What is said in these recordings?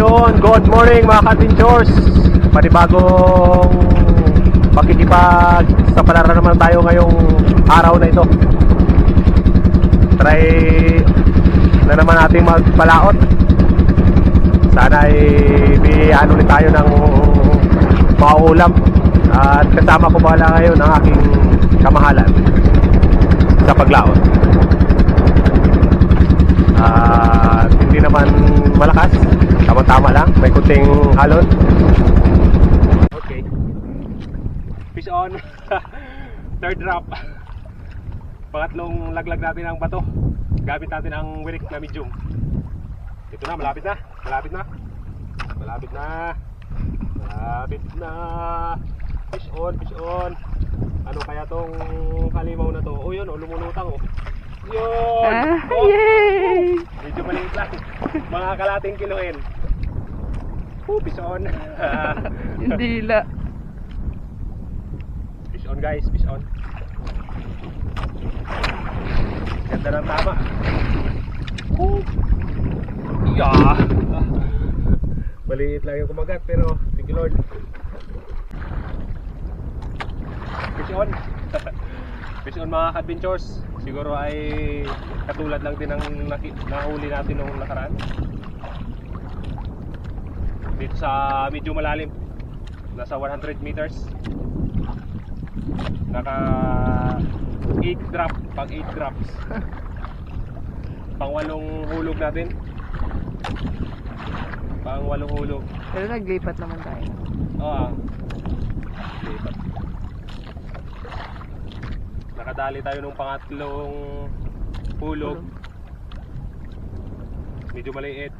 Ayun, good morning mga ka-adventures. Panibagong pakikipag-sapalaran naman tayo ngayong araw na ito. Try na naman natin magpalaot. Sana ay biyayaan ulit tayo ng mga ulam. At kasama ko pala ngayon ang aking kamahalan sa paglaot. At hindi naman malakas, tama-tama lang, may kunting halon. Okay, fish on. Third drop. Pangatlong laglag natin ang bato. Gamit natin ang wirik na medium. Ito na, malapit na. Malapit na. Malapit na. Malapit na. Fish on, fish on. Ano kaya tong halimaw na to? Oh yun, oh, lumulutang oh. Yun! Oh, yay! medyo maliit lang. Mga kalating kiloin. Fish on. Hindi la. Fish on guys, fish on. Ganda ng tama. Yeah! Maliit lang yung kumagat pero thank you Lord. Fish on. Fish on mga ka-adventures. Siguro ay katulad lang din ng nahuli natin nung nakaraan. Dito sa medyo malalim. Nasa 100 meters. Naka 8 drop, pag 8 drops. Pang 8 hulog natin. Pang 8 hulog. Pero naglipat naman tayo. Oo. Lipat. Nakadali tayo nung pangatlong hulog. Medyo maliit.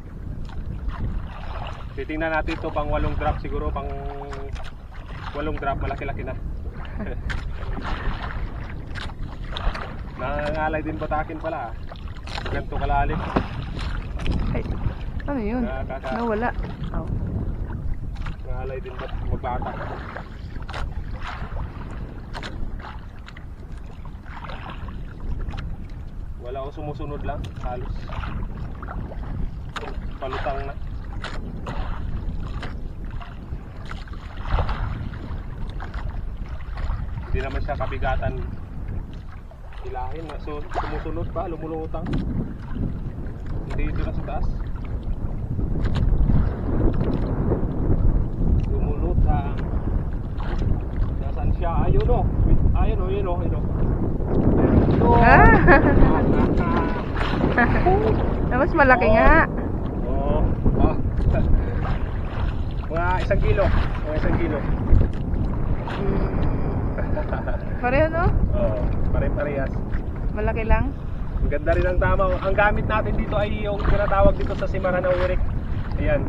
Titingnan natin ito pang 8 drop siguro, pang 8 drop malaki-laki na. Nangangalay din batakin pala. Ganito kalalim. Ay, ano yun? Nawala. Oh. Nangangalay din magbata. Wala akong sumusunod lang, halos palutang na. Hindi naman siya kabigatan ilahin, so sumusunod pa, lumulutang. Hindi dito na sa taas. Lumulutang. Nasaan siya? Ayun o. Ayun o, yun o, yun o. Mas malaki nga. Oh. Mga 1 kilo. Mga 1 kilo. Pareho no? Oo, pare-parehas. Malaki lang. Ang ganda rin ang tama. Ang gamit natin dito ay yung tinatawag dito sa Simara na wirik. Ayan.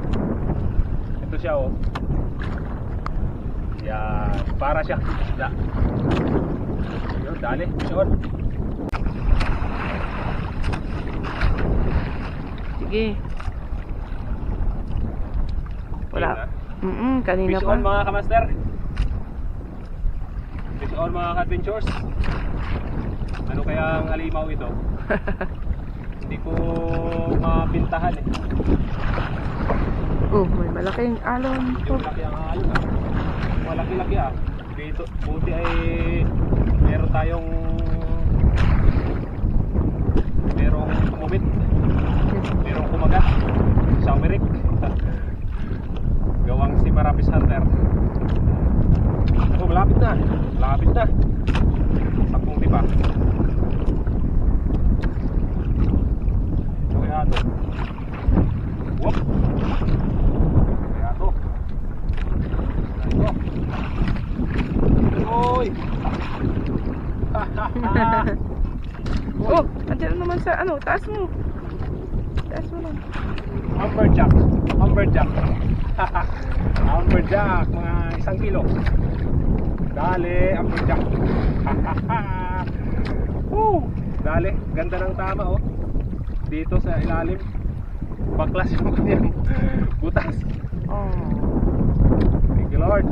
Ito siya oh. Yan. Para siya. Da. Yun, dali. Yun. Sige. Wala. Kanina Fish pa. on mga kamaster. Fish on mga ka-adventures. Ano kaya ang halimaw ito? Hindi ko mapintahan eh. Oh, may malaking alon. Yung laki ang alon ah. Malaki-laki ah. Dito, buti ay meron tayong kumubit. Merong kumagat. Isang wirik. Gawang si Marapis Hunter. Oh, malapit na. Malapit na. 10 tipa. Ito kaya ito. Whoop. Kaya ito. Ito. Oy. Oh, andyan naman sa ano, taas mo. Taas mo lang. Amberjack. Amberjack. Amberjack, mga 1 kilo. Dali, amberjack. Dali, ganda ng tama oh. Dito sa ilalim. Baklas yung kanyang butas. Oh. Thank you Lord.